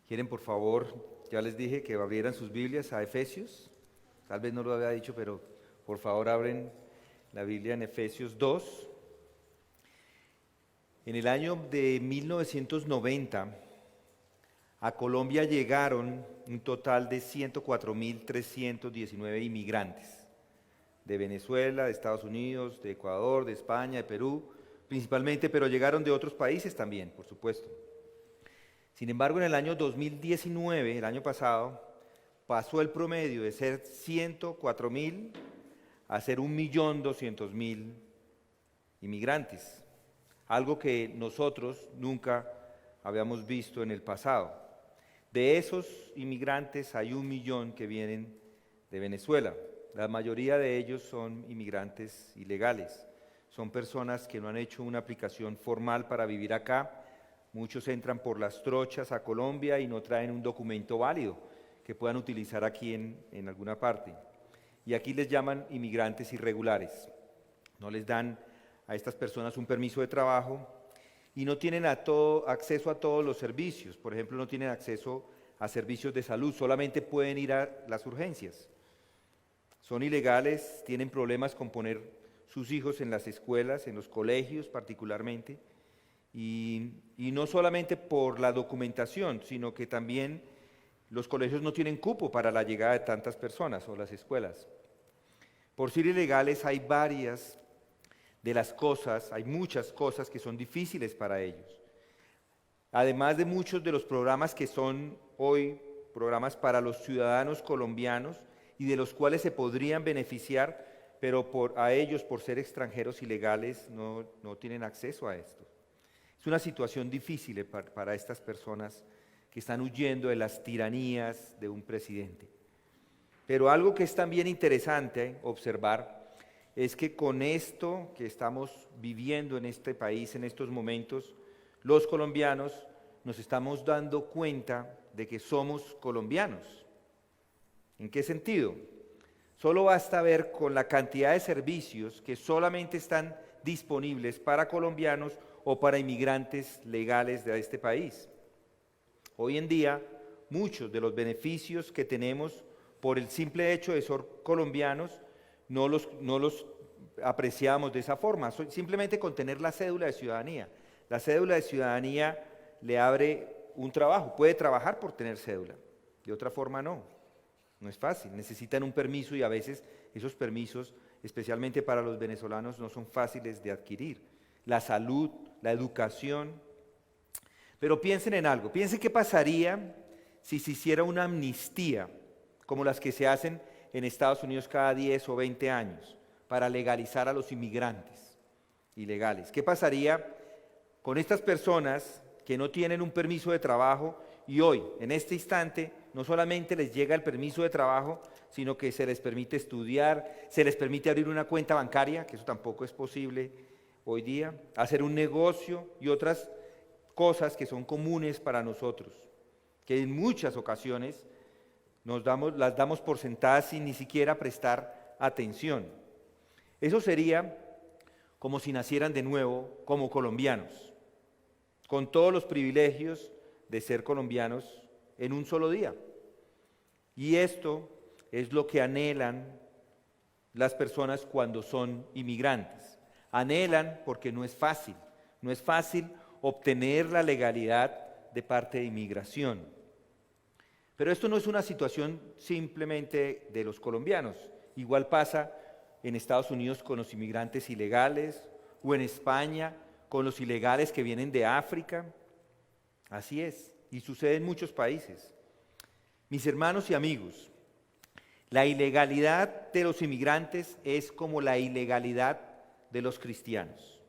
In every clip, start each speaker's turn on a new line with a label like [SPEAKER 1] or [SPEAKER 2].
[SPEAKER 1] ¿Quieren, por favor? Ya les dije que abrieran sus Biblias a Efesios. Tal vez no lo había dicho, pero por favor abren la Biblia en Efesios 2. En el año de 1990, a Colombia llegaron un total de 104.319 inmigrantes de Venezuela, de Estados Unidos, de Ecuador, de España, de Perú, principalmente, pero llegaron de otros países también, por supuesto. Sin embargo, en el año 2019, el año pasado, pasó el promedio de ser 104.000 a ser 1.200.000 inmigrantes, algo que nosotros nunca habíamos visto en el pasado. De esos inmigrantes hay 1.000.000 que vienen de Venezuela. La mayoría de ellos son inmigrantes ilegales. Son personas que no han hecho una aplicación formal para vivir acá. Muchos entran por las trochas a Colombia y no traen un documento válido que puedan utilizar aquí en alguna parte. Y aquí les llaman inmigrantes irregulares. No les dan a estas personas un permiso de trabajo y no tienen acceso a todos los servicios. Por ejemplo, no tienen acceso a servicios de salud, solamente pueden ir a las urgencias. Son ilegales, tienen problemas con poner sus hijos en las escuelas, en los colegios particularmente, y no solamente por la documentación, sino que también los colegios no tienen cupo para la llegada de tantas personas, o las escuelas. Por ser ilegales hay varias de las cosas, hay muchas cosas que son difíciles para ellos. Además de muchos de los programas que son hoy programas para los ciudadanos colombianos y de los cuales se podrían beneficiar, pero a ellos, por ser extranjeros ilegales, no tienen acceso a esto. Es una situación difícil para estas personas que están huyendo de las tiranías de un presidente. Pero algo que es también interesante observar es que con esto que estamos viviendo en este país en estos momentos, los colombianos nos estamos dando cuenta de que somos colombianos. ¿En qué sentido? Solo basta ver con la cantidad de servicios que solamente están disponibles para colombianos o para inmigrantes legales de este país. Hoy en día, muchos de los beneficios que tenemos por el simple hecho de ser colombianos no los apreciamos de esa forma, simplemente con tener la cédula de ciudadanía. La cédula de ciudadanía le abre un trabajo, puede trabajar por tener cédula, de otra forma no es fácil, necesitan un permiso y a veces esos permisos, especialmente para los venezolanos, no son fáciles de adquirir. La salud, la educación. Pero piensen en algo, piensen qué pasaría si se hiciera una amnistía, como las que se hacen en Estados Unidos cada 10 o 20 años, para legalizar a los inmigrantes ilegales. ¿Qué pasaría con estas personas que no tienen un permiso de trabajo y hoy, en este instante, no solamente les llega el permiso de trabajo, sino que se les permite estudiar, se les permite abrir una cuenta bancaria, que eso tampoco es posible hoy día, hacer un negocio y otras cosas que son comunes para nosotros, que en muchas ocasiones las damos por sentadas sin ni siquiera prestar atención. Eso sería como si nacieran de nuevo como colombianos, con todos los privilegios de ser colombianos en un solo día. Y esto es lo que anhelan las personas cuando son inmigrantes. Anhelan porque no es fácil obtener la legalidad de parte de inmigración. Pero esto no es una situación simplemente de los colombianos. Igual pasa en Estados Unidos con los inmigrantes ilegales o en España con los ilegales que vienen de África. Así es, y sucede en muchos países. Mis hermanos y amigos, la ilegalidad de los inmigrantes es como la ilegalidad de los cristianos.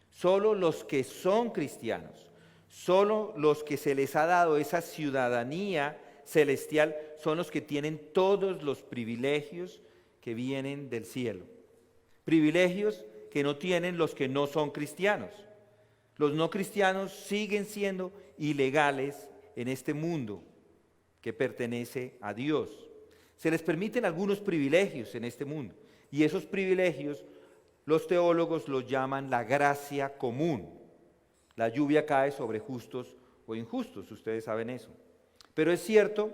[SPEAKER 1] Solo los que son cristianos, solo los que se les ha dado esa ciudadanía celestial, son los que tienen todos los privilegios que vienen del cielo. Privilegios que no tienen los que no son cristianos. Los no cristianos siguen siendo ilegales en este mundo que pertenece a Dios. Se les permiten algunos privilegios en este mundo y esos privilegios los teólogos los llaman la gracia común. La lluvia cae sobre justos o injustos, ustedes saben eso. Pero es cierto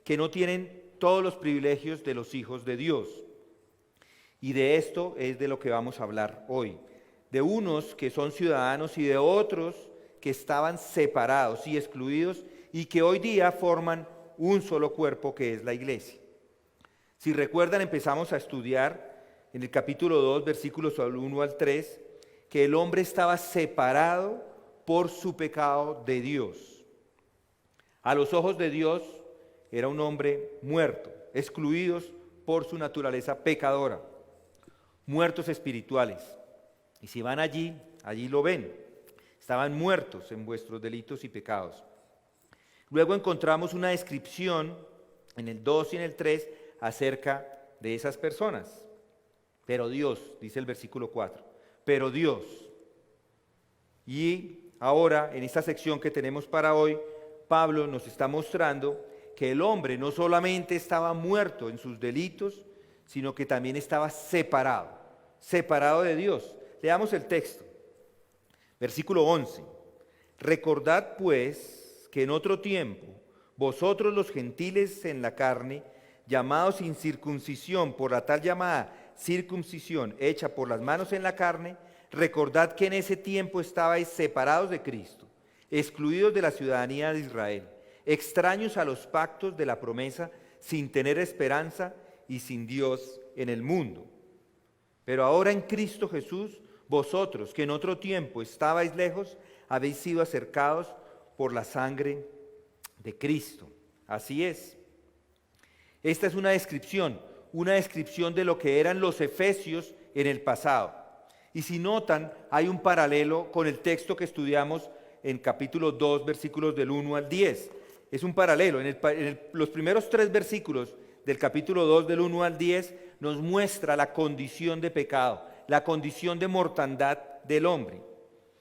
[SPEAKER 1] que no tienen todos los privilegios de los hijos de Dios. Y de esto es de lo que vamos a hablar hoy. De unos que son ciudadanos y de otros que estaban separados y excluidos y que hoy día forman un solo cuerpo que es la iglesia. Si recuerdan, empezamos a estudiar en el capítulo 2, versículos 1 al 3, que el hombre estaba separado por su pecado de Dios. A los ojos de Dios era un hombre muerto, excluidos por su naturaleza pecadora, muertos espirituales. Y si van allí lo ven. Estaban muertos en vuestros delitos y pecados. Luego encontramos una descripción en el 2 y en el 3 acerca de esas personas. Pero Dios, dice el versículo 4, pero Dios. Y ahora, en esta sección que tenemos para hoy, Pablo nos está mostrando que el hombre no solamente estaba muerto en sus delitos, sino que también estaba separado de Dios. Leamos el texto. Versículo 11. Recordad pues que en otro tiempo, vosotros los gentiles en la carne, llamados sin circuncisión por la tal llamada circuncisión hecha por las manos en la carne, recordad que en ese tiempo estabais separados de Cristo, excluidos de la ciudadanía de Israel, extraños a los pactos de la promesa, sin tener esperanza y sin Dios en el mundo. Pero ahora en Cristo Jesús, vosotros que en otro tiempo estabais lejos, habéis sido acercados por la sangre de Cristo. Así es. Esta es una descripción de lo que eran los efesios en el pasado. Y si notan, hay un paralelo con el texto que estudiamos en capítulo 2, versículos del 1 al 10. Es un paralelo. Los primeros 3 versículos del capítulo 2, del 1 al 10, nos muestra la condición de pecado, la condición de mortandad del hombre.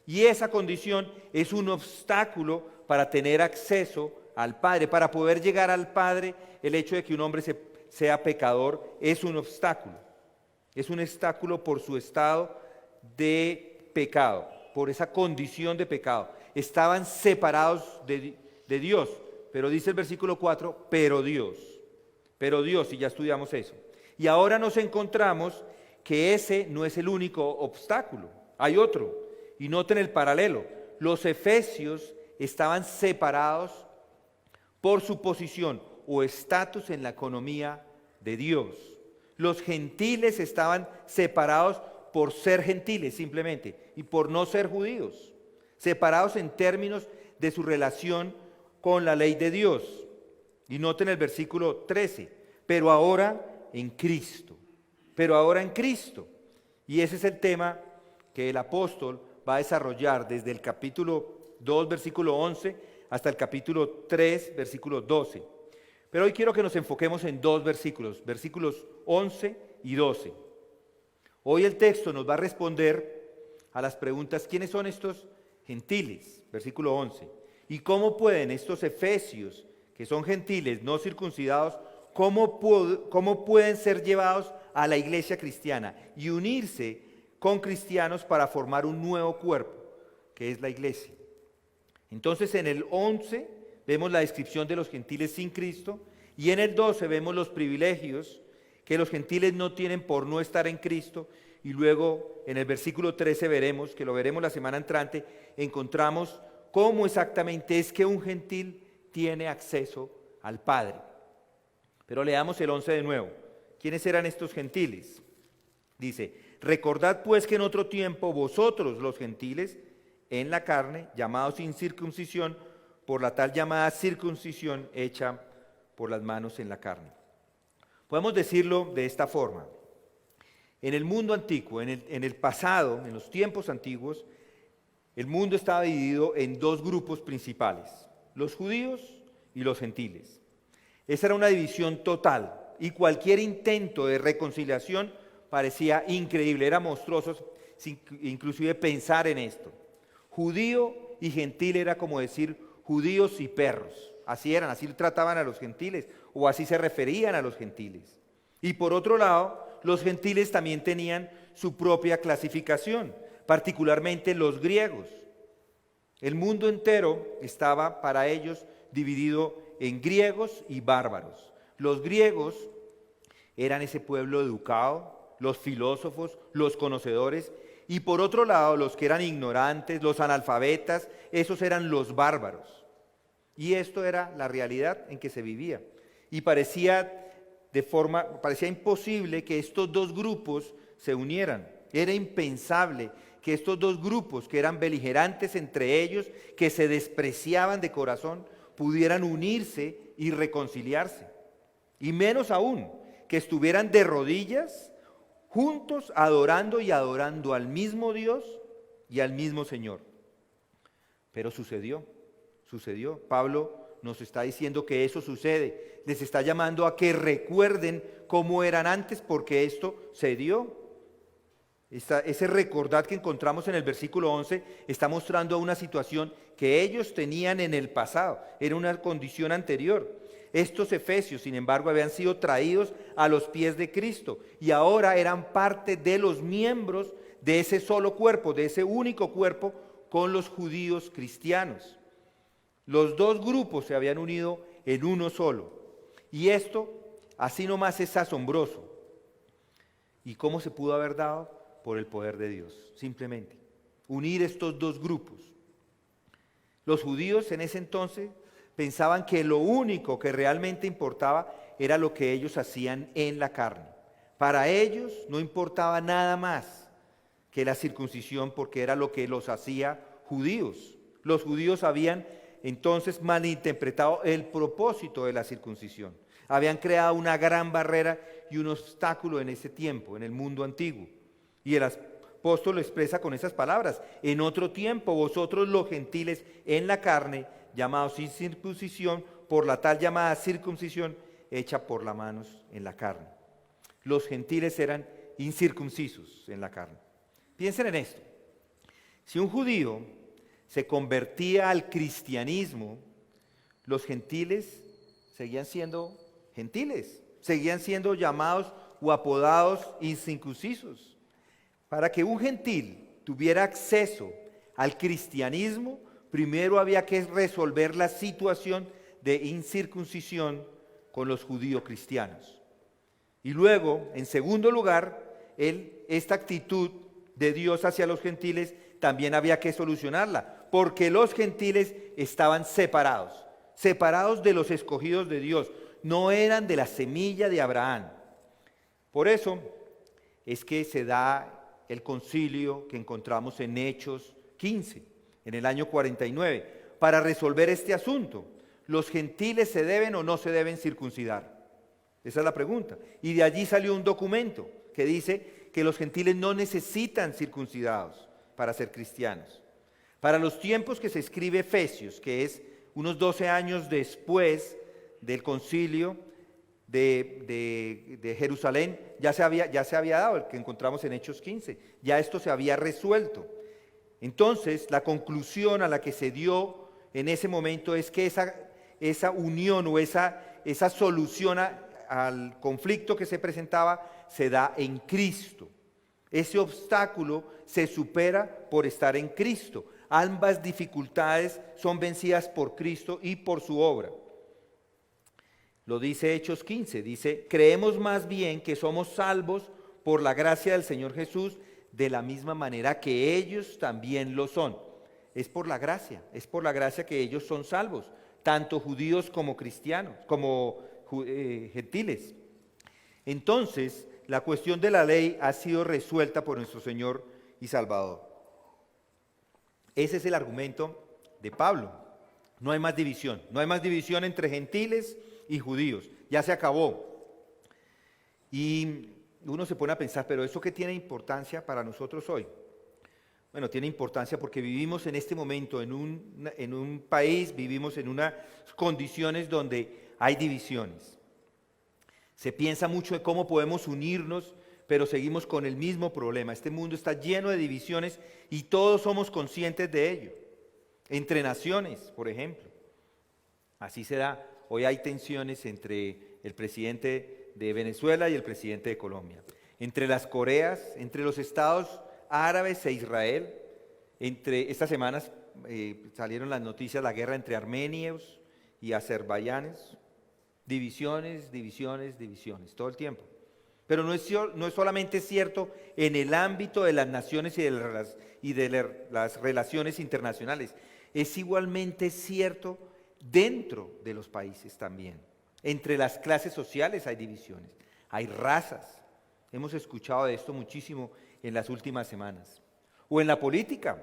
[SPEAKER 1] Y esa condición es un obstáculo para tener acceso al Padre, para poder llegar al Padre. El hecho de que un hombre sea pecador es un obstáculo. Es un obstáculo por su estado de pecado, por esa condición de pecado. Estaban separados de Dios, pero dice el versículo 4, pero Dios, y ya estudiamos eso. Y ahora nos encontramos que ese no es el único obstáculo, hay otro. Y noten el paralelo, los efesios estaban separados por su posición o estatus en la economía de Dios. Los gentiles estaban separados por ser gentiles simplemente y por no ser judíos, separados en términos de su relación con la ley de Dios. Y noten el versículo 13, pero ahora en Cristo. Y ese es el tema que el apóstol va a desarrollar desde el capítulo 2, versículo 11, hasta el capítulo 3, versículo 12. Pero hoy quiero que nos enfoquemos en 2 versículos, versículos 11 y 12. Hoy el texto nos va a responder a las preguntas: ¿quiénes son estos gentiles? Versículo 11. ¿Y cómo pueden estos efesios, que son gentiles no circuncidados, cómo pueden ser llevados a la iglesia cristiana y unirse con cristianos para formar un nuevo cuerpo, que es la iglesia? Entonces en el 11 vemos la descripción de los gentiles sin Cristo, y en el 12 vemos los privilegios que los gentiles no tienen por no estar en Cristo, y luego en el versículo 13 veremos, que lo veremos la semana entrante, encontramos cómo exactamente es que un gentil tiene acceso al Padre. Pero leamos el 11 de nuevo. ¿Quiénes eran estos gentiles? Dice: recordad pues que en otro tiempo vosotros los gentiles en la carne, llamados sin circuncisión por la tal llamada circuncisión hecha por las manos en la carne. Podemos decirlo de esta forma: en el mundo antiguo, en el pasado, en los tiempos antiguos, el mundo estaba dividido en 2 grupos principales: los judíos y los gentiles. Esa era una división total, y cualquier intento de reconciliación parecía increíble, era monstruoso inclusive pensar en esto. Judío y gentil era como decir judíos y perros. Así eran, así trataban a los gentiles, o así se referían a los gentiles. Y por otro lado, los gentiles también tenían su propia clasificación, particularmente los griegos. El mundo entero estaba para ellos dividido en griegos y bárbaros. Los griegos eran ese pueblo educado, los filósofos, los conocedores, y por otro lado, los que eran ignorantes, los analfabetas, esos eran los bárbaros. Y esto era la realidad en que se vivía. Y parecía imposible que estos dos grupos se unieran. Era impensable que estos dos grupos, que eran beligerantes entre ellos, que se despreciaban de corazón, pudieran unirse y reconciliarse. Y menos aún, que estuvieran de rodillas, juntos, adorando al mismo Dios y al mismo Señor. Pero sucedió. Pablo nos está diciendo que eso sucede. Les está llamando a que recuerden cómo eran antes, porque esto se dio. Ese recordar que encontramos en el versículo 11 está mostrando una situación que ellos tenían en el pasado, era una condición anterior. Estos efesios, sin embargo, habían sido traídos a los pies de Cristo y ahora eran parte de los miembros de ese solo cuerpo, de ese único cuerpo con los judíos cristianos. Los dos grupos se habían unido en uno solo. Y esto, así nomás, es asombroso. ¿Y cómo se pudo haber dado? Por el poder de Dios, simplemente. Unir estos dos grupos. Los judíos en ese entonces pensaban que lo único que realmente importaba era lo que ellos hacían en la carne. Para ellos no importaba nada más que la circuncisión, porque era lo que los hacía judíos. Los judíos habían entonces malinterpretado el propósito de la circuncisión. Habían creado una gran barrera y un obstáculo en ese tiempo, en el mundo antiguo. Y el apóstol lo expresa con esas palabras: en otro tiempo vosotros los gentiles en la carne, llamados sin circuncisión, por la tal llamada circuncisión hecha por las manos en la carne. Los gentiles eran incircuncisos en la carne. Piensen en esto: si un judío se convertía al cristianismo, los gentiles seguían siendo gentiles, seguían siendo llamados o apodados incircuncisos. Para que un gentil tuviera acceso al cristianismo, primero había que resolver la situación de incircuncisión con los judíos cristianos. Y luego, en segundo lugar, esta actitud de Dios hacia los gentiles también había que solucionarla, porque los gentiles estaban separados de los escogidos de Dios, no eran de la semilla de Abraham. Por eso es que se da el concilio que encontramos en Hechos 15, en el año 49, para resolver este asunto. ¿Los gentiles se deben o no se deben circuncidar? Esa es la pregunta. Y de allí salió un documento que dice que los gentiles no necesitan circuncidados para ser cristianos. Para los tiempos que se escribe Efesios, que es unos 12 años después del concilio de Jerusalén, ya se había dado el que encontramos en Hechos 15, ya esto se había resuelto. Entonces, la conclusión a la que se dio en ese momento es que esa unión o esa solución al conflicto que se presentaba se da en Cristo. Ese obstáculo se supera por estar en Cristo. Ambas dificultades son vencidas por Cristo y por su obra. Lo dice Hechos 15, dice: creemos más bien que somos salvos por la gracia del Señor Jesús, de la misma manera que ellos también lo son. Es por la gracia que ellos son salvos, tanto judíos como cristianos, como gentiles. Entonces, la cuestión de la ley ha sido resuelta por nuestro Señor y Salvador. Ese es el argumento de Pablo. No hay más división entre gentiles y judíos. Ya se acabó. Y uno se pone a pensar, ¿pero eso qué tiene importancia para nosotros hoy? Bueno, tiene importancia porque vivimos en este momento en un país, vivimos en unas condiciones donde hay divisiones. Se piensa mucho de cómo podemos unirnos, pero seguimos con el mismo problema. Este mundo está lleno de divisiones y todos somos conscientes de ello. Entre naciones, por ejemplo. Así se da. Hoy hay tensiones entre el presidente de Venezuela y el presidente de Colombia. Entre las Coreas, entre los estados árabes e Israel. Estas semanas salieron las noticias, la guerra entre armenios y azerbaiyanes, divisiones, divisiones, divisiones, todo el tiempo. Pero no es solamente cierto en el ámbito de las naciones y de las relaciones internacionales, es igualmente cierto dentro de los países también. Entre las clases sociales hay divisiones, hay razas. Hemos escuchado de esto muchísimo en las últimas semanas. O en la política.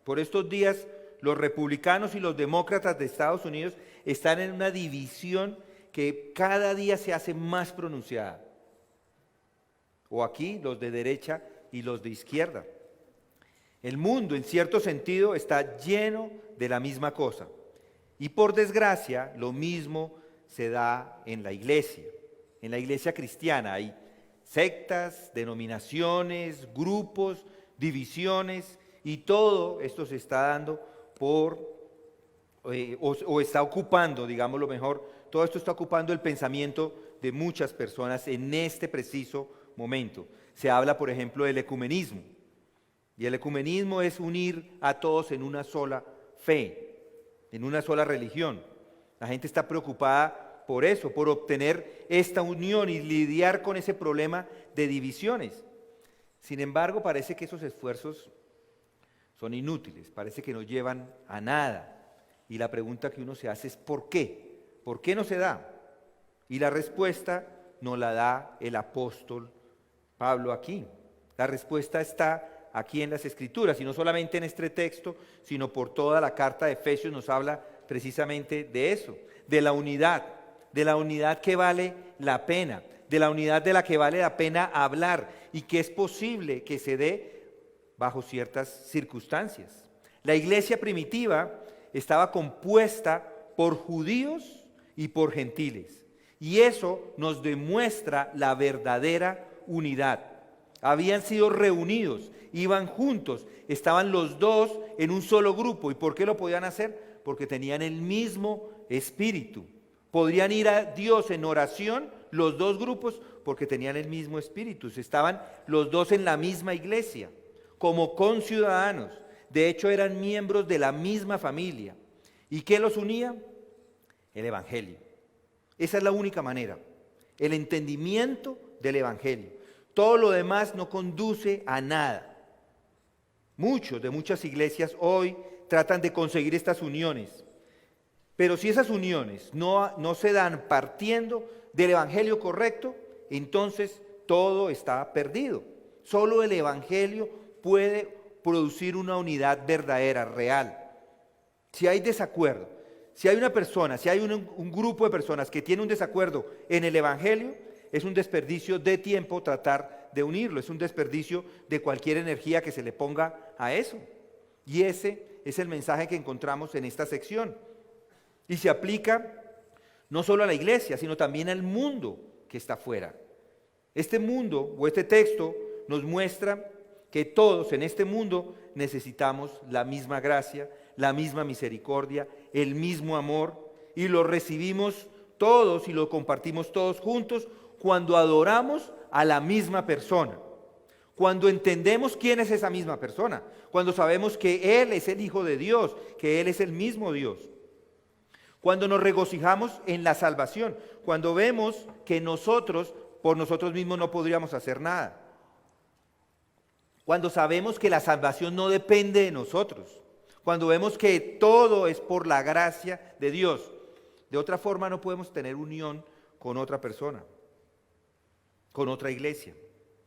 [SPEAKER 1] Por estos días, los republicanos y los demócratas de Estados Unidos están en una división que cada día se hace más pronunciada. O aquí, los de derecha y los de izquierda. El mundo, en cierto sentido, está lleno de la misma cosa. Y por desgracia, lo mismo se da en la iglesia. En la iglesia cristiana hay sectas, denominaciones, grupos, divisiones, y todo esto se está dando o está ocupando, digámoslo mejor, todo esto está ocupando el pensamiento de muchas personas en este preciso momento. Se habla, por ejemplo, del ecumenismo, y el ecumenismo es unir a todos en una sola fe, en una sola religión. La gente está preocupada por eso, por obtener esta unión y lidiar con ese problema de divisiones. Sin embargo, parece que esos esfuerzos son inútiles, parece que no llevan a nada. Y la pregunta que uno se hace es ¿por qué? ¿Por qué no se da? Y la respuesta nos la da el apóstol Pablo aquí. La respuesta está aquí en las Escrituras, y no solamente en este texto, sino por toda la carta de Efesios nos habla precisamente de eso, de la unidad que vale la pena, de la unidad de la que vale la pena hablar y que es posible que se dé bajo ciertas circunstancias. La iglesia primitiva estaba compuesta por judíos y por gentiles, y eso nos demuestra la verdadera unidad. Habían sido reunidos, iban juntos, estaban los dos en un solo grupo. ¿Y por qué lo podían hacer? Porque tenían el mismo espíritu. Podrían ir a Dios en oración los dos grupos porque tenían el mismo espíritu. Estaban los dos en la misma iglesia, como conciudadanos. De hecho, eran miembros de la misma familia. ¿Y qué los unía? El Evangelio. Esa es la única manera, el entendimiento del Evangelio. Todo lo demás no conduce a nada. Muchas iglesias hoy tratan de conseguir estas uniones, pero si esas uniones no se dan partiendo del Evangelio correcto, entonces todo está perdido. Solo el Evangelio puede producir una unidad verdadera, real. Si hay desacuerdo, si hay una persona, si hay un grupo de personas que tiene un desacuerdo en el Evangelio, es un desperdicio de tiempo tratar de unirlo, es un desperdicio de cualquier energía que se le ponga a eso. Y ese es el mensaje que encontramos en esta sección. Y se aplica no solo a la iglesia, sino también al mundo que está afuera. Este mundo o este texto nos muestra que todos en este mundo necesitamos la misma gracia, la misma misericordia, el mismo amor, y lo recibimos todos y lo compartimos todos juntos cuando adoramos a la misma persona, cuando entendemos quién es esa misma persona, cuando sabemos que Él es el Hijo de Dios, que Él es el mismo Dios, cuando nos regocijamos en la salvación, cuando vemos que nosotros por nosotros mismos no podríamos hacer nada, cuando sabemos que la salvación no depende de nosotros, cuando vemos que todo es por la gracia de Dios. De otra forma no podemos tener unión con otra persona, con otra iglesia.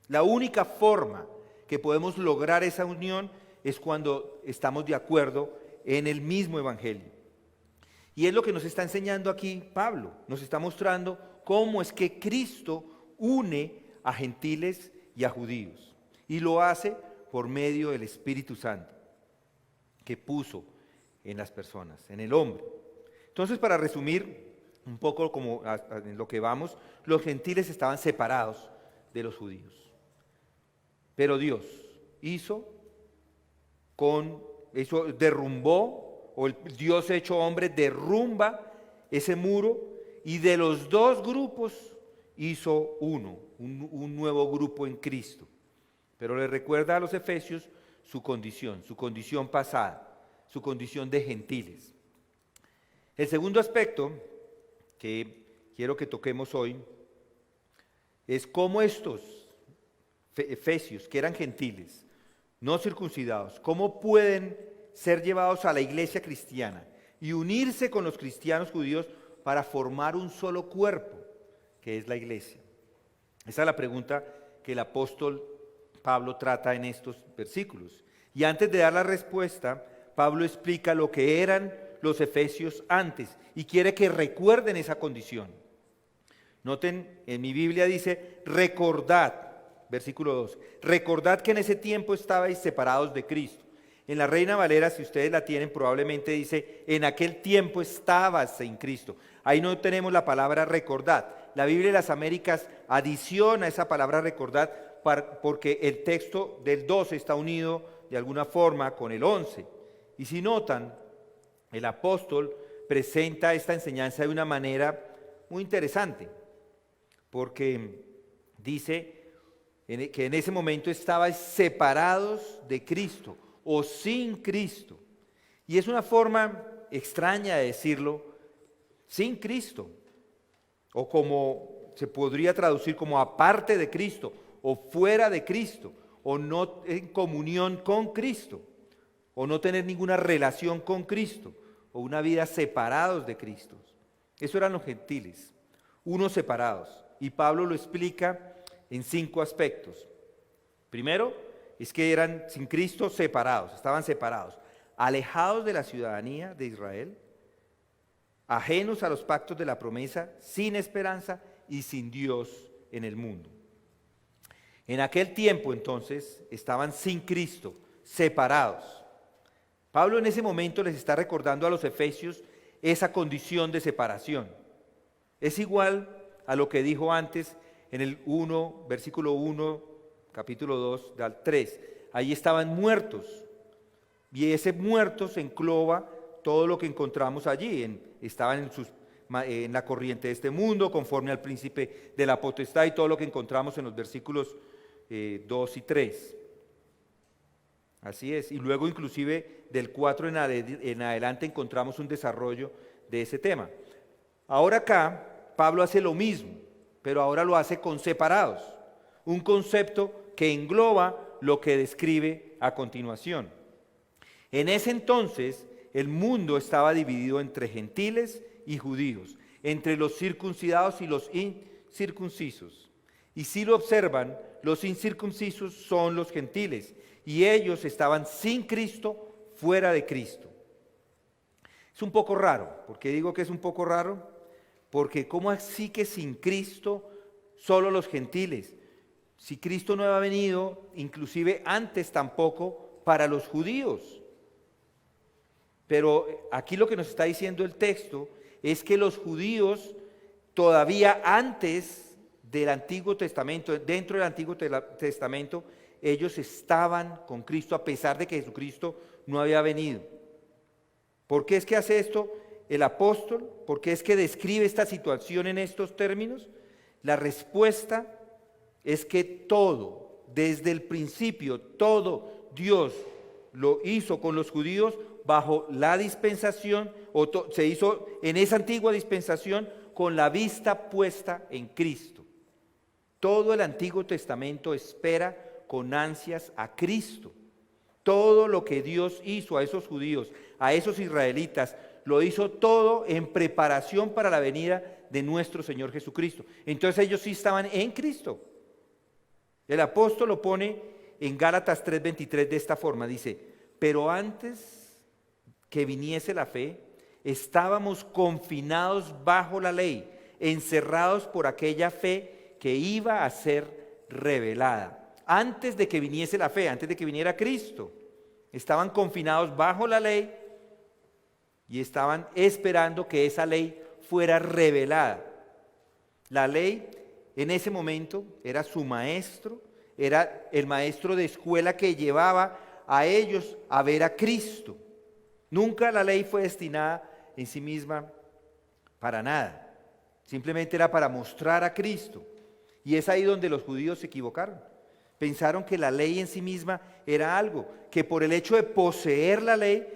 [SPEAKER 1] La única forma que podemos lograr esa unión es cuando estamos de acuerdo en el mismo evangelio. Y es lo que nos está enseñando aquí Pablo. Nos está mostrando cómo es que Cristo une a gentiles y a judíos. Y lo hace por medio del Espíritu Santo que puso en las personas, en el hombre. Entonces, para resumir un poco como en lo que vamos, los gentiles estaban separados de los judíos. Pero Dios derrumbó, o el Dios hecho hombre derrumba ese muro y de los dos grupos hizo un nuevo grupo en Cristo. Pero le recuerda a los efesios su condición pasada, su condición de gentiles. El segundo aspecto que quiero que toquemos hoy es cómo estos efesios, que eran gentiles, no circuncidados, cómo pueden ser llevados a la iglesia cristiana y unirse con los cristianos judíos para formar un solo cuerpo, que es la iglesia. Esa es la pregunta que el apóstol Pablo trata en estos versículos. Y antes de dar la respuesta, Pablo explica lo que eran los efesios antes y quiere que recuerden esa condición. Noten, en mi Biblia dice, recordad, versículo 2, recordad que en ese tiempo estabais separados de Cristo. En la Reina Valera, si ustedes la tienen, probablemente dice, en aquel tiempo estabas en Cristo. Ahí no tenemos la palabra recordad. La Biblia de las Américas adiciona esa palabra recordad porque el texto del 12 está unido de alguna forma con el 11. Y si notan, el apóstol presenta esta enseñanza de una manera muy interesante, porque dice que en ese momento estabais separados de Cristo o sin Cristo. Y es una forma extraña de decirlo, sin Cristo, o como se podría traducir como aparte de Cristo, o fuera de Cristo, o no en comunión con Cristo, o no tener ninguna relación con Cristo, o una vida separados de Cristo. Eso eran los gentiles, unos separados. Y Pablo lo explica en 5 aspectos. Primero, es que eran sin Cristo separados, estaban separados, alejados de la ciudadanía de Israel, ajenos a los pactos de la promesa, sin esperanza y sin Dios en el mundo. En aquel tiempo entonces estaban sin Cristo, separados. Pablo en ese momento les está recordando a los efesios esa condición de separación. Es igual a lo que dijo antes en el 1, versículo 1, capítulo 2, al 3. Allí estaban muertos, y ese muertos engloba todo lo que encontramos allí. Estaban en la corriente de este mundo, conforme al príncipe de la potestad, y todo lo que encontramos en los versículos 2 y 3. Así es, y luego inclusive del 4 en adelante encontramos un desarrollo de ese tema. Ahora acá, Pablo hace lo mismo, pero ahora lo hace con separados, un concepto que engloba lo que describe a continuación. En ese entonces, el mundo estaba dividido entre gentiles y judíos, entre los circuncidados y los incircuncisos. Y si lo observan, los incircuncisos son los gentiles, y ellos estaban sin Cristo, fuera de Cristo. Es un poco raro. ¿Por qué digo que es un poco raro? Porque ¿cómo así que sin Cristo solo los gentiles? Si Cristo no había venido, inclusive antes tampoco, para los judíos. Pero aquí lo que nos está diciendo el texto es que los judíos todavía antes del Antiguo Testamento, dentro del Antiguo Testamento, ellos estaban con Cristo a pesar de que Jesucristo no había venido. ¿Por qué es que hace esto el apóstol? ¿Por qué es que describe esta situación en estos términos? La respuesta es que todo, desde el principio, todo Dios lo hizo con los judíos bajo la dispensación, se hizo en esa antigua dispensación con la vista puesta en Cristo. Todo el Antiguo Testamento espera con ansias a Cristo. Todo lo que Dios hizo a esos judíos, a esos israelitas, lo hizo todo en preparación para la venida de nuestro Señor Jesucristo. Entonces ellos sí estaban en Cristo. El apóstol lo pone en Gálatas 3:23 de esta forma, dice, pero antes que viniese la fe, estábamos confinados bajo la ley, encerrados por aquella fe que iba a ser revelada. Antes de que viniese la fe, antes de que viniera Cristo, estaban confinados bajo la ley y estaban esperando que esa ley fuera revelada. La ley en ese momento era su maestro, era el maestro de escuela que llevaba a ellos a ver a Cristo. Nunca la ley fue destinada en sí misma para nada, simplemente era para mostrar a Cristo. Y es ahí donde los judíos se equivocaron. Pensaron que la ley en sí misma era algo, que por el hecho de poseer la ley,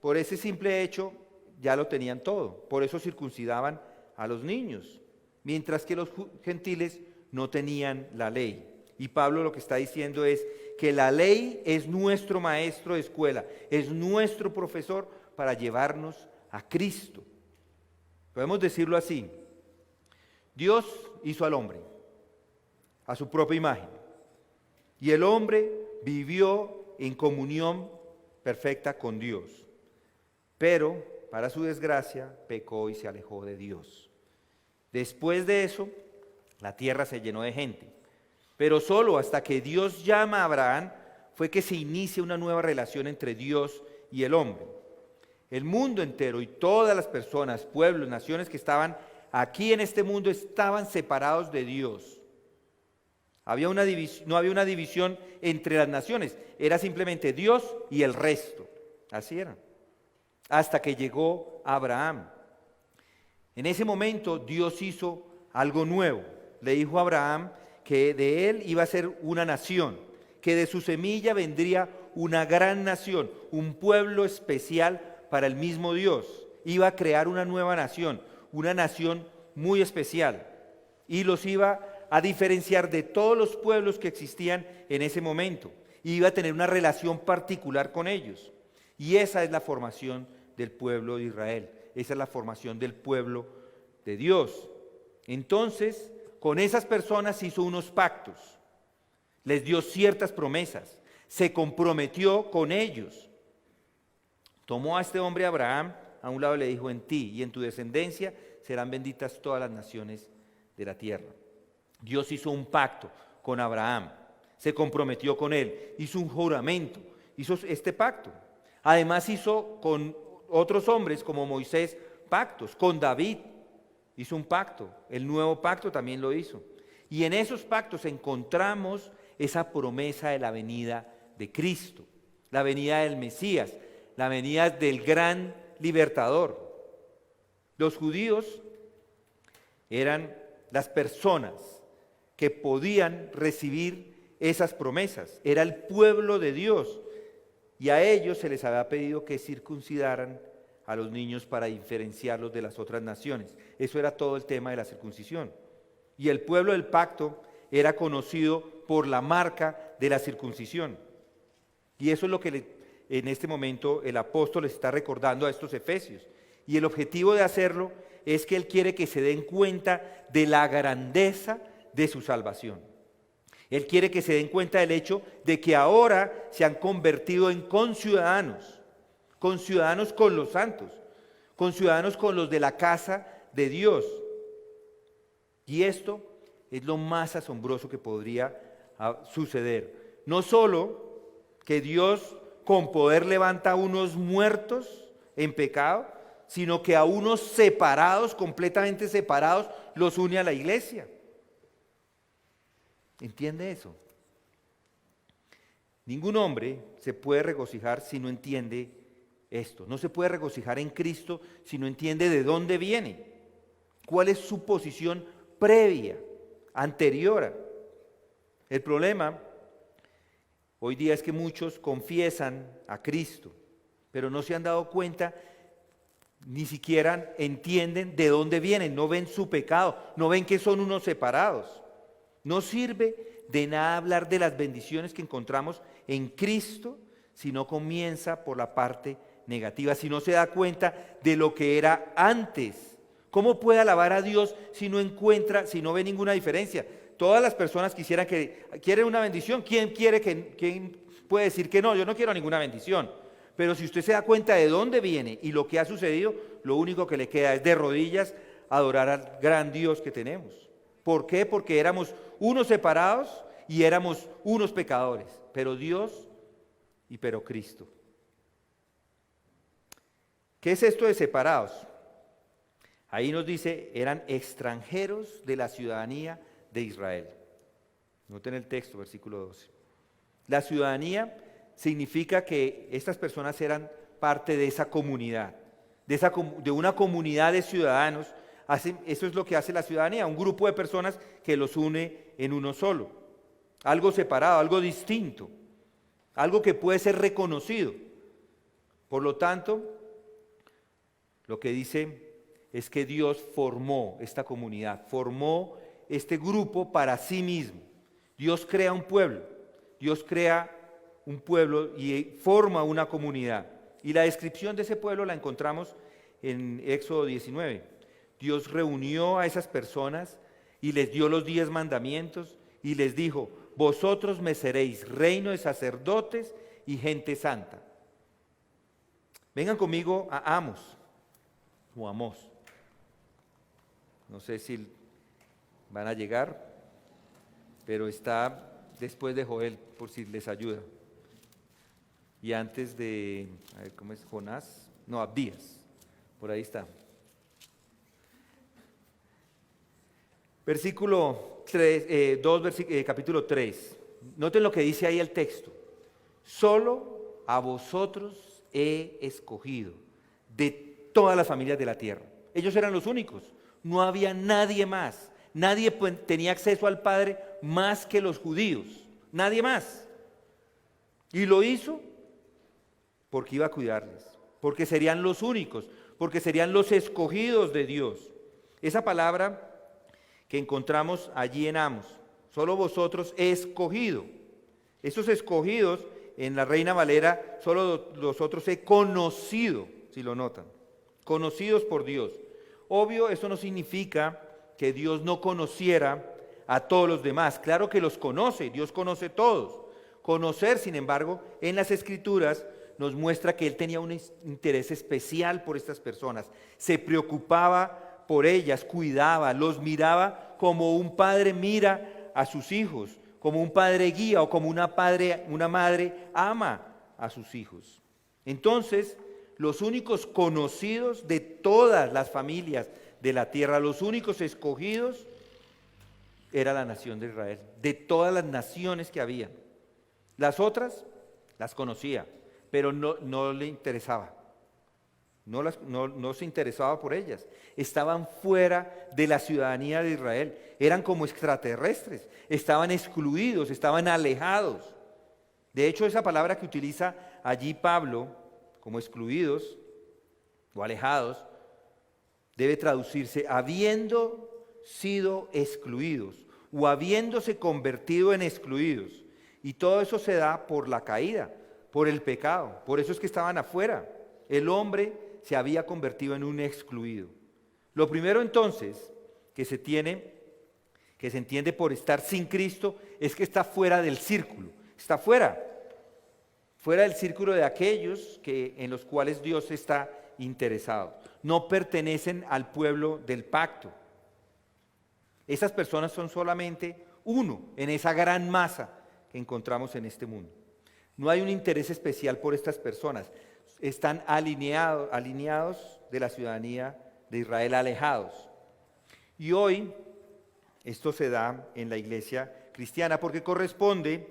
[SPEAKER 1] por ese simple hecho, ya lo tenían todo, por eso circuncidaban a los niños, mientras que los gentiles no tenían la ley. Y Pablo lo que está diciendo es que la ley es nuestro maestro de escuela, es nuestro profesor para llevarnos a Cristo. Podemos decirlo así: Dios hizo al hombre a su propia imagen, y el hombre vivió en comunión perfecta con Dios, pero para su desgracia pecó y se alejó de Dios. Después de eso, la tierra se llenó de gente, pero solo hasta que Dios llama a Abraham fue que se inicia una nueva relación entre Dios y el hombre. El mundo entero y todas las personas, pueblos, naciones que estaban aquí en este mundo estaban separados de Dios. No había una división entre las naciones, era simplemente Dios y el resto. Así era. Hasta que llegó Abraham. En ese momento Dios hizo algo nuevo. Le dijo a Abraham que de él iba a ser una nación, que de su semilla vendría una gran nación, un pueblo especial para el mismo Dios. Iba a crear una nueva nación, una nación muy especial, y los iba a diferenciar de todos los pueblos que existían en ese momento. Iba a tener una relación particular con ellos. Y esa es la formación del pueblo de Israel. Esa es la formación del pueblo de Dios. Entonces, con esas personas hizo unos pactos. Les dio ciertas promesas. Se comprometió con ellos. Tomó a este hombre Abraham a un lado y le dijo: en ti y en tu descendencia serán benditas todas las naciones de la tierra. Dios hizo un pacto con Abraham, se comprometió con él, hizo un juramento, hizo este pacto. Además hizo con otros hombres como Moisés pactos, con David hizo un pacto, el nuevo pacto también lo hizo. Y en esos pactos encontramos esa promesa de la venida de Cristo, la venida del Mesías, la venida del gran libertador. Los judíos eran las personas que podían recibir esas promesas, era el pueblo de Dios, y a ellos se les había pedido que circuncidaran a los niños para diferenciarlos de las otras naciones. Eso era todo el tema de la circuncisión. Y el pueblo del pacto era conocido por la marca de la circuncisión. Y eso es lo que en este momento el apóstol les está recordando a estos efesios. Y el objetivo de hacerlo es que él quiere que se den cuenta de la grandeza de su salvación. Él quiere que se den cuenta del hecho de que ahora se han convertido en conciudadanos con los santos, conciudadanos con los de la casa de Dios. Y esto es lo más asombroso que podría suceder. No solo que Dios con poder levanta a unos muertos en pecado, sino que a unos separados, completamente separados, los une a la iglesia. ¿Entiende eso? Ningún hombre se puede regocijar si no entiende esto. No se puede regocijar en Cristo si no entiende de dónde viene, cuál es su posición previa, anterior. El problema hoy día es que muchos confiesan a Cristo, pero no se han dado cuenta, ni siquiera entienden de dónde vienen, no ven su pecado, no ven que son unos separados. No sirve de nada hablar de las bendiciones que encontramos en Cristo si no comienza por la parte negativa, si no se da cuenta de lo que era antes. ¿Cómo puede alabar a Dios si no ve ninguna diferencia? Todas las personas quieren una bendición. ¿Quién puede decir que no? Yo no quiero ninguna bendición. Pero si usted se da cuenta de dónde viene y lo que ha sucedido, lo único que le queda es de rodillas adorar al gran Dios que tenemos. ¿Por qué? Porque éramos unos separados y éramos unos pecadores, pero Dios pero Cristo. ¿Qué es esto de separados? Ahí nos dice, eran extranjeros de la ciudadanía de Israel. Noten el texto, versículo 12. La ciudadanía significa que estas personas eran parte de esa comunidad, de una comunidad de ciudadanos. Eso es lo que hace la ciudadanía, un grupo de personas que los une en uno solo. Algo separado, algo distinto, algo que puede ser reconocido. Por lo tanto, Lo que dice es que Dios formó esta comunidad, formó este grupo para sí mismo. Dios crea un pueblo, y forma una comunidad. Y la descripción de ese pueblo la encontramos en Éxodo 19. Dios reunió a esas personas y les dio los 10 mandamientos y les dijo: vosotros me seréis reino de sacerdotes y gente santa. Vengan conmigo a Amos o Amós. No sé si van a llegar, pero está después de Joel, por si les ayuda. Y antes de, a ver, ¿cómo es? Jonás, no, Abdías, por ahí está. Versículo 3, capítulo 3. Noten lo que dice ahí el texto. Solo a vosotros he escogido de todas las familias de la tierra. Ellos eran los únicos, no había nadie más. Nadie tenía acceso al Padre más que los judíos, nadie más. Y lo hizo porque iba a cuidarles, porque serían los únicos, porque serían los escogidos de Dios. Esa palabra que encontramos allí en Amos, solo vosotros he escogido. Esos escogidos en la Reina Valera, solo los otros he conocido, si lo notan, conocidos por Dios. Obvio, eso no significa que Dios no conociera a todos los demás. Claro que los conoce, Dios conoce todos. Conocer, sin embargo, en las Escrituras nos muestra que Él tenía un interés especial por estas personas. Se preocupaba por ellas, cuidaba, los miraba como un padre mira a sus hijos, como un padre guía o como una madre ama a sus hijos. Entonces, los únicos conocidos de todas las familias de la tierra, los únicos escogidos, era la nación de Israel, de todas las naciones que había. Las otras las conocía, pero no le interesaba, no se interesaba por ellas. Estaban fuera de la ciudadanía de Israel, eran como extraterrestres, estaban excluidos, estaban alejados. De hecho, esa palabra que utiliza allí Pablo, como excluidos o alejados, debe traducirse habiendo sido excluidos o habiéndose convertido en excluidos. Y todo eso se da por la caída, por el pecado. Por eso es que estaban afuera. El hombre se había convertido en un excluido. Lo primero entonces que se entiende por estar sin Cristo, es que está fuera del círculo. Está fuera del círculo de aquellos en los cuales Dios está interesado. No pertenecen al pueblo del pacto. Esas personas son solamente uno en esa gran masa que encontramos en este mundo. No hay un interés especial por estas personas. Están alineados de la ciudadanía de Israel, alejados. Y hoy esto se da en la iglesia cristiana porque corresponde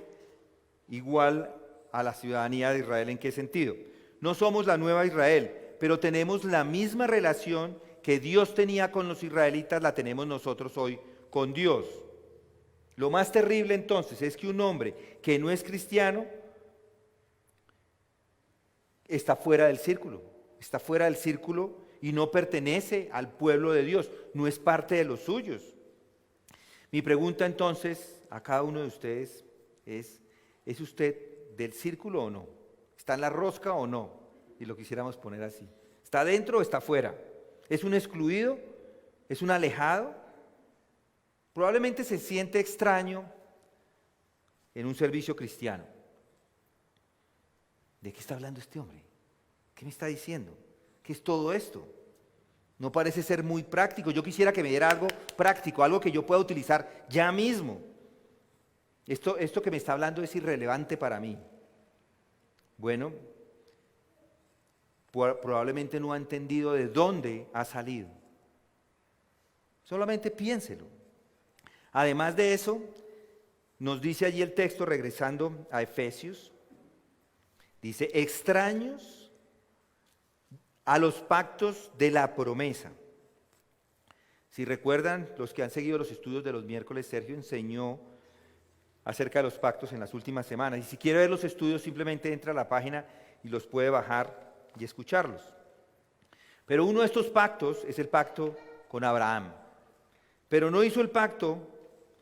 [SPEAKER 1] igual a la ciudadanía de Israel. ¿En qué sentido? No somos la nueva Israel, pero tenemos la misma relación que Dios tenía con los israelitas, la tenemos nosotros hoy con Dios. Lo más terrible entonces es que un hombre que no es cristiano está fuera del círculo y no pertenece al pueblo de Dios, no es parte de los suyos. Mi pregunta entonces a cada uno de ustedes ¿es usted del círculo o no? ¿Está en la rosca o no? Si lo quisiéramos poner así. ¿Está dentro o está fuera? ¿Es un excluido? ¿Es un alejado? Probablemente se siente extraño en un servicio cristiano. ¿De qué está hablando este hombre? ¿Qué me está diciendo? ¿Qué es todo esto? No parece ser muy práctico. Yo quisiera que me diera algo práctico, algo que yo pueda utilizar ya mismo. Esto que me está hablando es irrelevante para mí. Bueno, probablemente no ha entendido de dónde ha salido. Solamente piénselo. Además de eso, nos dice allí el texto, regresando a Efesios, dice, extraños a los pactos de la promesa. Si recuerdan, los que han seguido los estudios de los miércoles, Sergio enseñó acerca de los pactos en las últimas semanas. Y si quiere ver los estudios, simplemente entra a la página y los puede bajar y escucharlos. Pero uno de estos pactos es el pacto con Abraham. Pero no hizo el pacto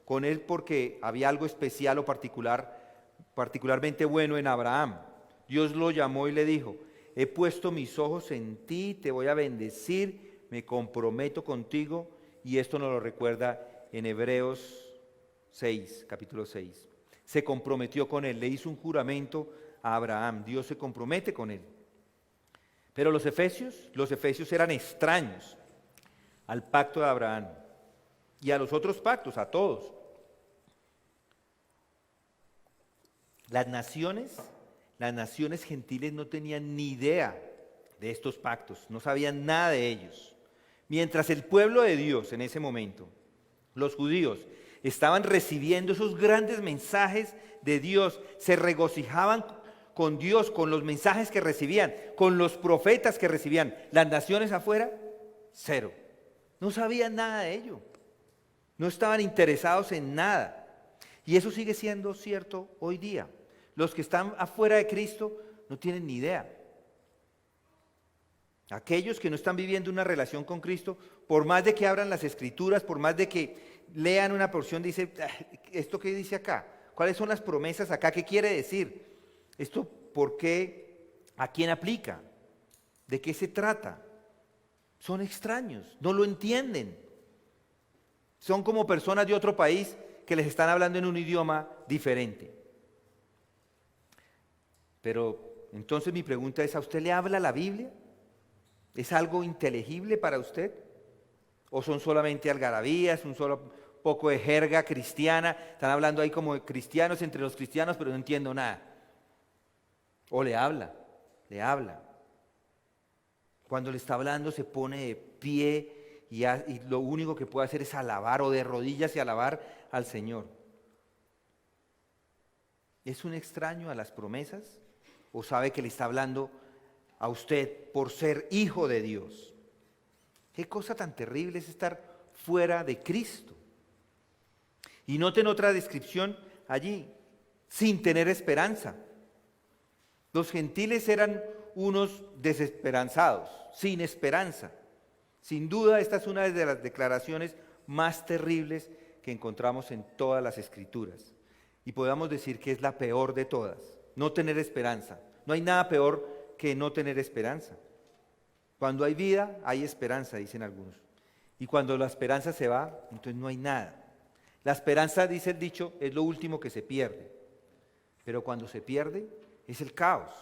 [SPEAKER 1] con él porque había algo especial o particularmente bueno en Abraham. Dios lo llamó y le dijo: he puesto mis ojos en ti, te voy a bendecir, me comprometo contigo. Y esto nos lo recuerda en Hebreos 6, capítulo 6. Se comprometió con él, le hizo un juramento a Abraham. Dios se compromete con él. Pero los efesios eran extraños al pacto de Abraham y a los otros pactos, a todos. Las naciones gentiles no tenían ni idea de estos pactos, no sabían nada de ellos. Mientras el pueblo de Dios en ese momento, los judíos, estaban recibiendo esos grandes mensajes de Dios, se regocijaban con Dios, con los mensajes que recibían, con los profetas que recibían. Las naciones afuera, cero. No sabían nada de ello. No estaban interesados en nada. Y eso sigue siendo cierto hoy día. Los que están afuera de Cristo no tienen ni idea. Aquellos que no están viviendo una relación con Cristo, por más de que abran las Escrituras, por más de que lean una porción, dice, ¿esto qué dice acá? ¿Cuáles son las promesas acá? ¿Qué quiere decir? ¿Esto por qué? ¿A quién aplica? ¿De qué se trata? Son extraños, no lo entienden. Son como personas de otro país que les están hablando en un idioma diferente. Pero entonces mi pregunta es, ¿a usted le habla la Biblia? ¿Es algo inteligible para usted? ¿O son solamente algarabías, un solo poco de jerga cristiana? Están hablando ahí como de cristianos entre los cristianos, pero no entiendo nada. ¿O le habla? Cuando le está hablando se pone de pie y lo único que puede hacer es alabar, o de rodillas y alabar al Señor. ¿Es un extraño a las promesas? ¿O sabe que le está hablando a usted por ser hijo de Dios? Qué cosa tan terrible es estar fuera de Cristo. Y noten otra descripción allí: sin tener esperanza. Los gentiles eran unos desesperanzados, sin esperanza. Sin duda, esta es una de las declaraciones más terribles que encontramos en todas las Escrituras. Y podemos decir que es la peor de todas: no tener esperanza. No hay nada peor que no tener esperanza. Cuando hay vida, hay esperanza, dicen algunos. Y cuando la esperanza se va, entonces no hay nada. La esperanza, dice el dicho, es lo último que se pierde. Pero cuando se pierde, es el caos.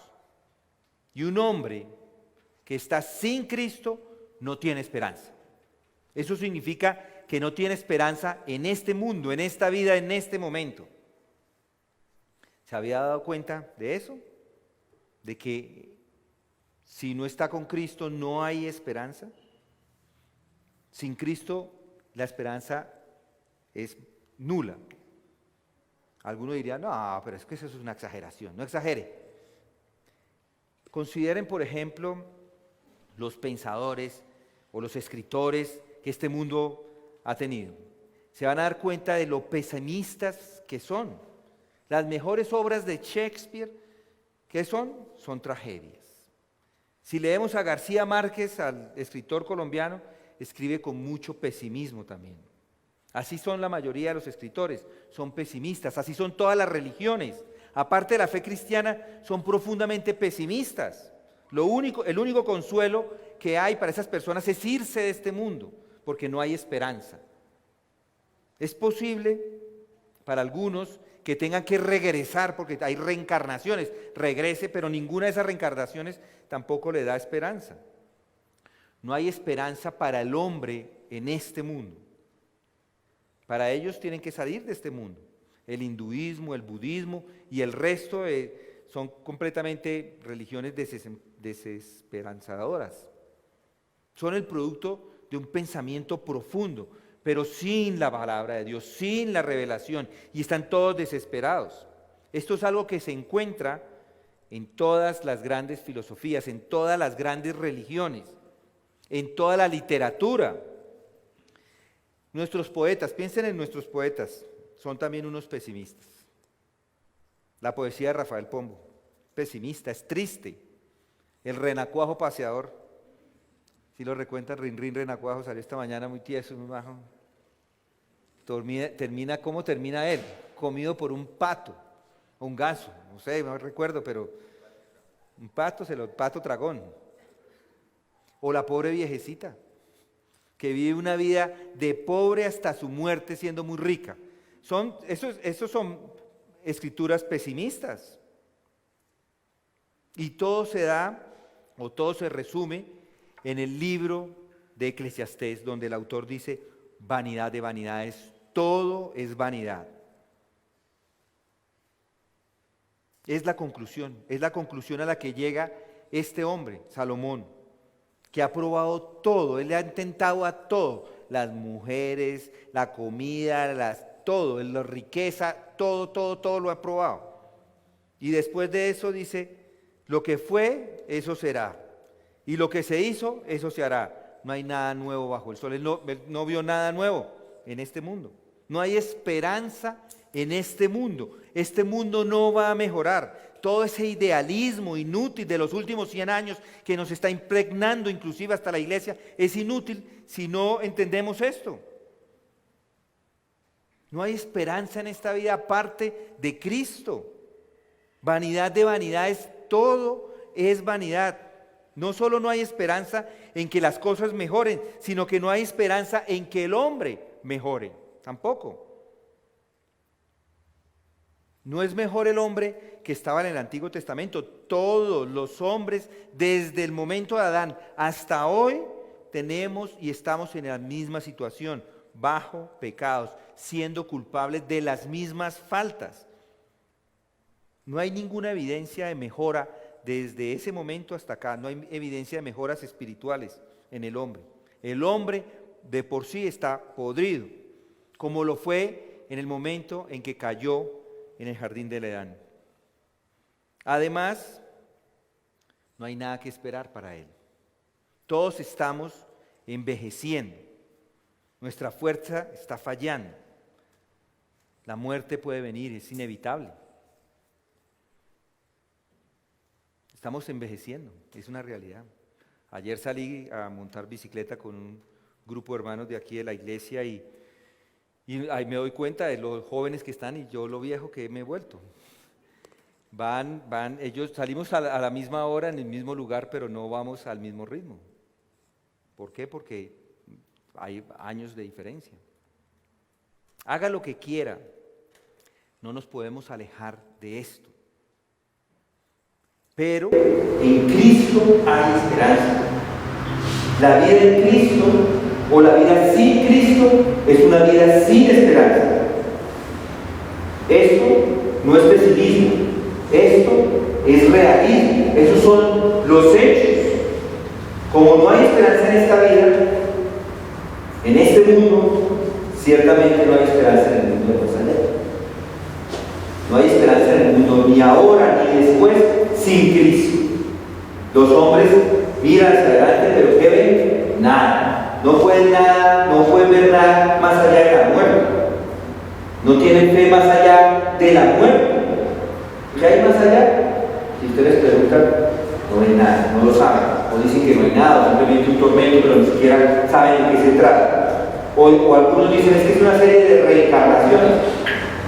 [SPEAKER 1] Y un hombre que está sin Cristo no tiene esperanza. Eso significa que no tiene esperanza en este mundo, en esta vida, en este momento. ¿Se había dado cuenta de eso? De que si no está con Cristo no hay esperanza. Sin Cristo la esperanza es nula. Algunos dirían, no, pero es que eso es una exageración. No exagere. Consideren, por ejemplo, los pensadores o los escritores que este mundo ha tenido. Se van a dar cuenta de lo pesimistas que son. Las mejores obras de Shakespeare, ¿qué son? Son tragedias. Si leemos a García Márquez, al escritor colombiano, escribe con mucho pesimismo también. Así son la mayoría de los escritores, son pesimistas. Así son todas las religiones. Aparte de la fe cristiana, son profundamente pesimistas. El único consuelo que hay para esas personas es irse de este mundo, porque no hay esperanza. Es posible para algunos que tengan que regresar, porque hay reencarnaciones, regrese, pero ninguna de esas reencarnaciones tampoco le da esperanza. No hay esperanza para el hombre en este mundo. Para ellos tienen que salir de este mundo. El hinduismo, el budismo y el resto son completamente religiones desesperanzadoras. Son el producto de un pensamiento profundo, pero sin la palabra de Dios, sin la revelación, y están todos desesperados. Esto es algo que se encuentra en todas las grandes filosofías, en todas las grandes religiones, en toda la literatura. Nuestros poetas, piensen en nuestros poetas, son también unos pesimistas. La poesía de Rafael Pombo, pesimista, es triste. El renacuajo paseador, Si lo recuentan, Rin Renacuajo salió esta mañana muy tieso, muy bajo. ¿Cómo termina él? Comido por un pato, o un ganso, no sé, no recuerdo, pero un pato, pato tragón. O la pobre viejecita, que vive una vida de pobre hasta su muerte siendo muy rica. Esos son escrituras pesimistas. Y todo se da, o todo se resume en el libro de Eclesiastés, donde el autor dice, vanidad de vanidades, todo es vanidad. Es la conclusión a la que llega este hombre, Salomón, que ha probado todo, él le ha intentado a todo, las mujeres, la comida, todo, la riqueza, todo lo ha probado. Y después de eso dice, lo que fue, eso será. Y lo que se hizo, eso se hará. No hay nada nuevo bajo el sol. Él no vio nada nuevo en este mundo. No hay esperanza en este mundo. Este mundo no va a mejorar. Todo ese idealismo inútil de los últimos 100 años que nos está impregnando inclusive hasta la iglesia es inútil si no entendemos esto. No hay esperanza en esta vida aparte de Cristo. Vanidad de vanidades, todo es vanidad. No solo no hay esperanza en que las cosas mejoren, sino que no hay esperanza en que el hombre mejore, tampoco. No es mejor el hombre que estaba en el Antiguo Testamento. Todos los hombres, desde el momento de Adán hasta hoy, tenemos y estamos en la misma situación, bajo pecados, siendo culpables de las mismas faltas. No hay ninguna evidencia de mejora desde ese momento hasta acá. No hay evidencia de mejoras espirituales en el hombre. El hombre de por sí está podrido, como lo fue en el momento en que cayó en el jardín del Edén. Además, no hay nada que esperar para él. Todos estamos envejeciendo. Nuestra fuerza está fallando. La muerte puede venir, es inevitable. Estamos envejeciendo, es una realidad. Ayer salí a montar bicicleta con un grupo de hermanos de aquí de la iglesia y ahí me doy cuenta de los jóvenes que están y yo lo viejo que me he vuelto. Ellos salimos a la misma hora en el mismo lugar, pero no vamos al mismo ritmo. ¿Por qué? Porque hay años de diferencia. Haga lo que quiera, no nos podemos alejar de esto. Pero en Cristo hay esperanza. La vida en Cristo o la vida sin Cristo es una vida sin esperanza. Esto no es pesimismo, esto es realismo, esos son los hechos. Como no hay esperanza en esta vida, en este mundo, ciertamente no hay esperanza en el mundo de más allá. No hay esperanza en el mundo ni ahora ni después sin Cristo. Los hombres miran hacia adelante, pero ¿qué ven? Nada. No pueden ver nada más allá de la muerte. No tienen fe más allá de la muerte. ¿Qué hay más allá? Si ustedes preguntan, no ven nada, no lo saben. O dicen que no hay nada, o simplemente un tormento, pero ni siquiera saben de qué se trata. O algunos dicen es que es una serie de reencarnaciones,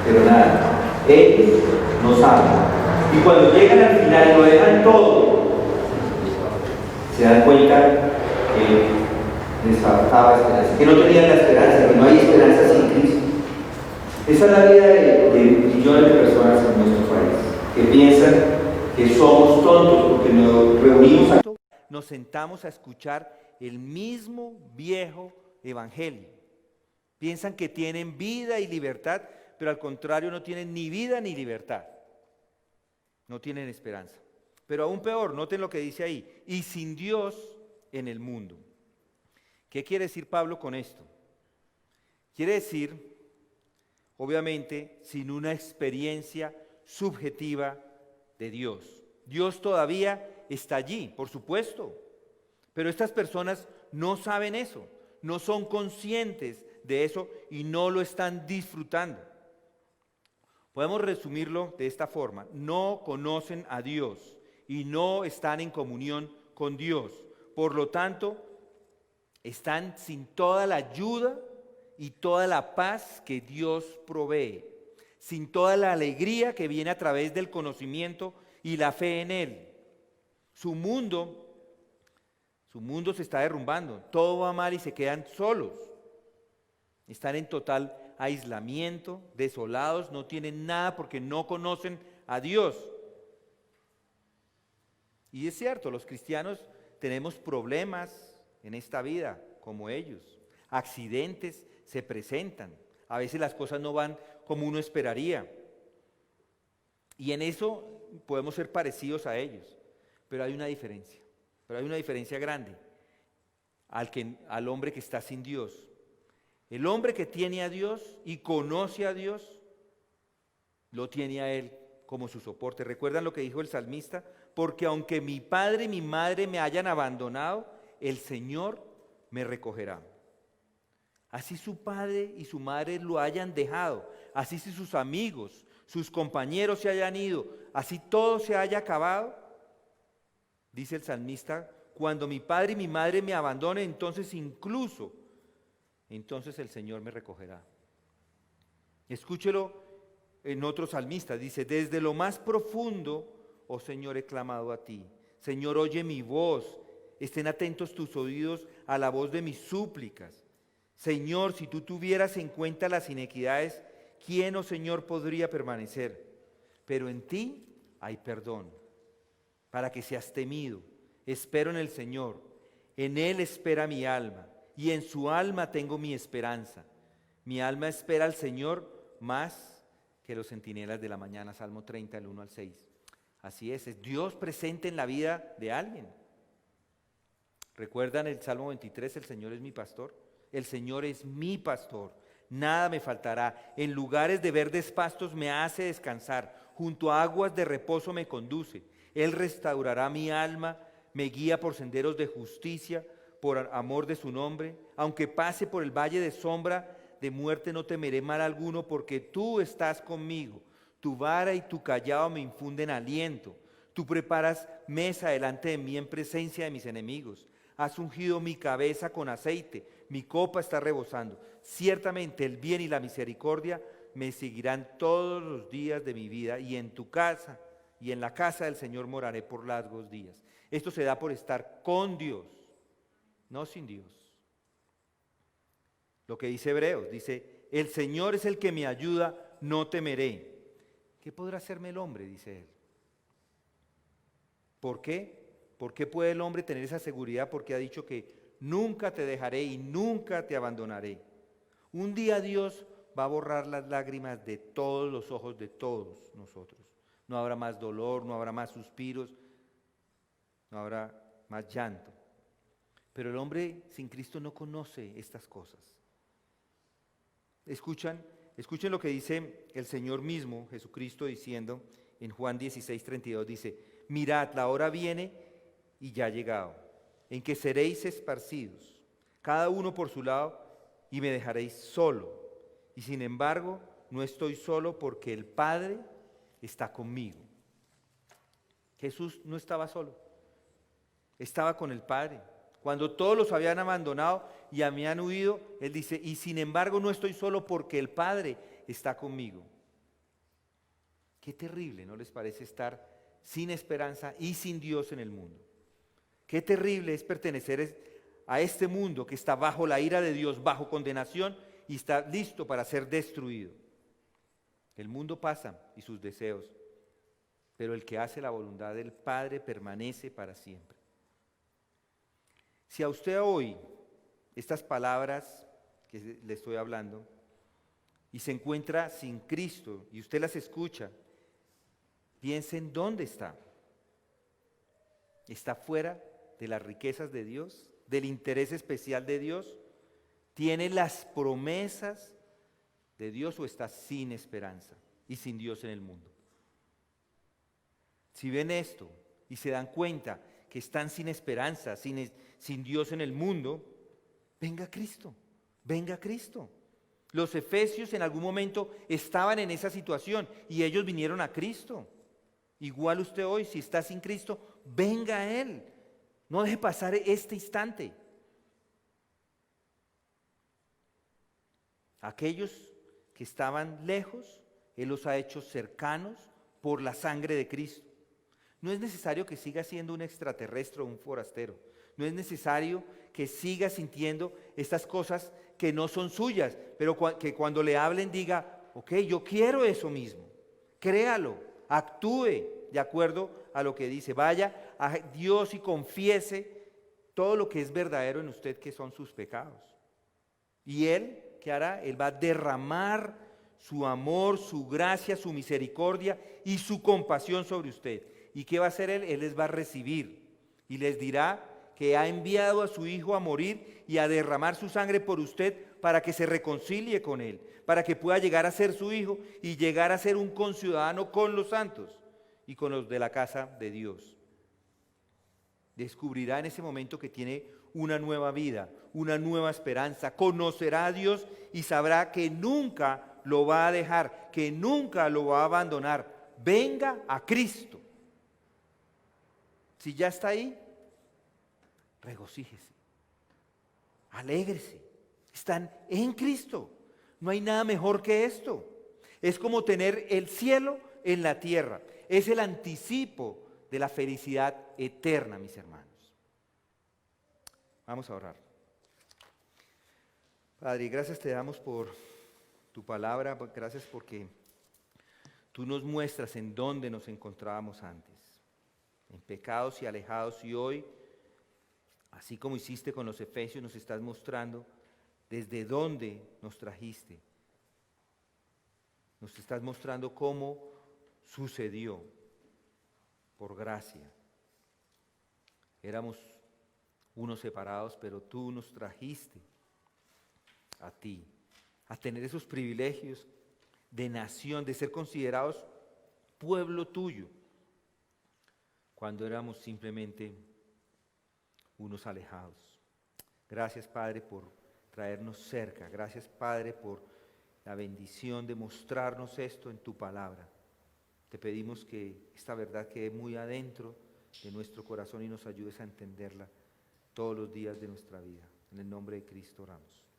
[SPEAKER 1] pero nada. Ellos no saben. Y cuando llegan al final y lo dejan todo, se dan cuenta que les faltaba esperanza, que no tenían la esperanza, que no hay esperanza sin Cristo. Esa es la vida de millones de personas en nuestro país, que piensan que somos tontos porque nos reunimos aquí, nos sentamos a escuchar el mismo viejo evangelio. Piensan que tienen vida y libertad, pero al contrario no tienen ni vida ni libertad. No tienen esperanza. Pero aún peor, noten lo que dice ahí, y sin Dios en el mundo. ¿Qué quiere decir Pablo con esto? Quiere decir, obviamente, sin una experiencia subjetiva de Dios. Dios todavía está allí, por supuesto, pero estas personas no saben eso, no son conscientes de eso y no lo están disfrutando. Podemos resumirlo de esta forma: no conocen a Dios y no están en comunión con Dios. Por lo tanto, Están sin toda la ayuda y toda la paz que Dios provee, sin toda la alegría que viene a través del conocimiento y la fe en Él. Su mundo se está derrumbando, todo va mal y se quedan solos. Están en total aislamiento, desolados, no tienen nada porque no conocen a Dios. Y es cierto, los cristianos tenemos problemas en esta vida, como ellos. Accidentes se presentan, a veces las cosas no van como uno esperaría. Y en eso podemos ser parecidos a ellos, pero hay una diferencia grande al hombre que está sin Dios. El hombre que tiene a Dios y conoce a Dios, lo tiene a Él como su soporte. ¿Recuerdan lo que dijo el salmista? Porque aunque mi padre y mi madre me hayan abandonado, el Señor me recogerá. Así su padre y su madre lo hayan dejado, así si sus amigos, sus compañeros se hayan ido, así todo se haya acabado, dice el salmista, cuando mi padre y mi madre me abandonen, entonces el Señor me recogerá. Escúchelo en otro salmista, dice, desde lo más profundo, oh Señor, he clamado a ti. Señor, oye mi voz, estén atentos tus oídos a la voz de mis súplicas. Señor, si tú tuvieras en cuenta las inequidades, ¿quién, oh Señor, podría permanecer? Pero en ti hay perdón, para que seas temido. Espero en el Señor, en Él espera mi alma, y en su alma tengo mi esperanza. Mi alma espera al Señor más que los centinelas de la mañana. Salmo 30, del 1 al 6. Así es Dios presente en la vida de alguien. ¿Recuerdan el Salmo 23? El Señor es mi pastor. El Señor es mi pastor, nada me faltará. En lugares de verdes pastos me hace descansar, junto a aguas de reposo me conduce. Él restaurará mi alma, me guía por senderos de justicia, por amor de su nombre. Aunque pase por el valle de sombra de muerte, no temeré mal alguno, porque tú estás conmigo. Tu vara y tu callado me infunden aliento. Tú preparas mesa delante de mí en presencia de mis enemigos. Has ungido mi cabeza con aceite, mi copa está rebosando. Ciertamente el bien y la misericordia me seguirán todos los días de mi vida, y en tu casa y en la casa del Señor moraré por largos días. Esto se da por estar con Dios, no sin Dios. Lo que dice Hebreos, dice, el Señor es el que me ayuda, no temeré. ¿Qué podrá hacerme el hombre?, dice él. ¿Por qué? ¿Por qué puede el hombre tener esa seguridad? Porque ha dicho que nunca te dejaré y nunca te abandonaré. Un día Dios va a borrar las lágrimas de todos los ojos de todos nosotros. No habrá más dolor, no habrá más suspiros, no habrá más llanto. Pero el hombre sin Cristo no conoce estas cosas. Escuchen lo que dice el Señor mismo, Jesucristo, diciendo en Juan 16:32, dice, mirad, la hora viene y ya ha llegado, en que seréis esparcidos, cada uno por su lado, y me dejaréis solo. Y sin embargo, no estoy solo, porque el Padre está conmigo. Jesús no estaba solo, estaba con el Padre. Cuando todos los habían abandonado y habían huido, Él dice, y sin embargo no estoy solo, porque el Padre está conmigo. Qué terrible, ¿no les parece estar sin esperanza y sin Dios en el mundo? Qué terrible es pertenecer a este mundo que está bajo la ira de Dios, bajo condenación, y está listo para ser destruido. El mundo pasa y sus deseos, pero el que hace la voluntad del Padre permanece para siempre. Si a usted hoy estas palabras que le estoy hablando y se encuentra sin Cristo y usted las escucha, piense en dónde está. ¿Está fuera de las riquezas de Dios, del interés especial de Dios? ¿Tiene las promesas de Dios o está sin esperanza y sin Dios en el mundo? Si ven esto y se dan cuenta que están sin esperanza, sin Dios en el mundo, venga Cristo, venga Cristo. Los efesios en algún momento estaban en esa situación y ellos vinieron a Cristo. Igual usted hoy, si está sin Cristo, venga a Él. No deje pasar este instante. Aquellos que estaban lejos, Él los ha hecho cercanos por la sangre de Cristo. No es necesario que siga siendo un extraterrestre o un forastero. No es necesario que siga sintiendo estas cosas que no son suyas, pero que cuando le hablen diga, ok, yo quiero eso mismo. Créalo, actúe de acuerdo a lo que dice. Vaya a Dios y confiese todo lo que es verdadero en usted, que son sus pecados. Y Él, ¿qué hará? Él va a derramar su amor, su gracia, su misericordia y su compasión sobre usted. ¿Y qué va a hacer Él? Él les va a recibir y les dirá que ha enviado a su Hijo a morir y a derramar su sangre por usted para que se reconcilie con Él, para que pueda llegar a ser su Hijo y llegar a ser un conciudadano con los santos y con los de la casa de Dios. Descubrirá en ese momento que tiene una nueva vida, una nueva esperanza, conocerá a Dios y sabrá que nunca lo va a dejar, que nunca lo va a abandonar. Venga a Cristo. Si ya está ahí, regocíjese, alégrese. Están en Cristo. No hay nada mejor que esto. Es como tener el cielo en la tierra. Es el anticipo de la felicidad eterna, mis hermanos. Vamos a orar. Padre, gracias te damos por tu palabra, gracias porque tú nos muestras en dónde nos encontrábamos antes, en pecados y alejados, y hoy, así como hiciste con los efesios, nos estás mostrando desde dónde nos trajiste. Nos estás mostrando cómo sucedió por gracia. Éramos unos separados, pero tú nos trajiste a ti, a tener esos privilegios de nación, de ser considerados pueblo tuyo, cuando éramos simplemente unos alejados. Gracias, Padre, por traernos cerca. Gracias, Padre, por la bendición de mostrarnos esto en tu palabra. Te pedimos que esta verdad quede muy adentro de nuestro corazón y nos ayudes a entenderla todos los días de nuestra vida. En el nombre de Cristo oramos.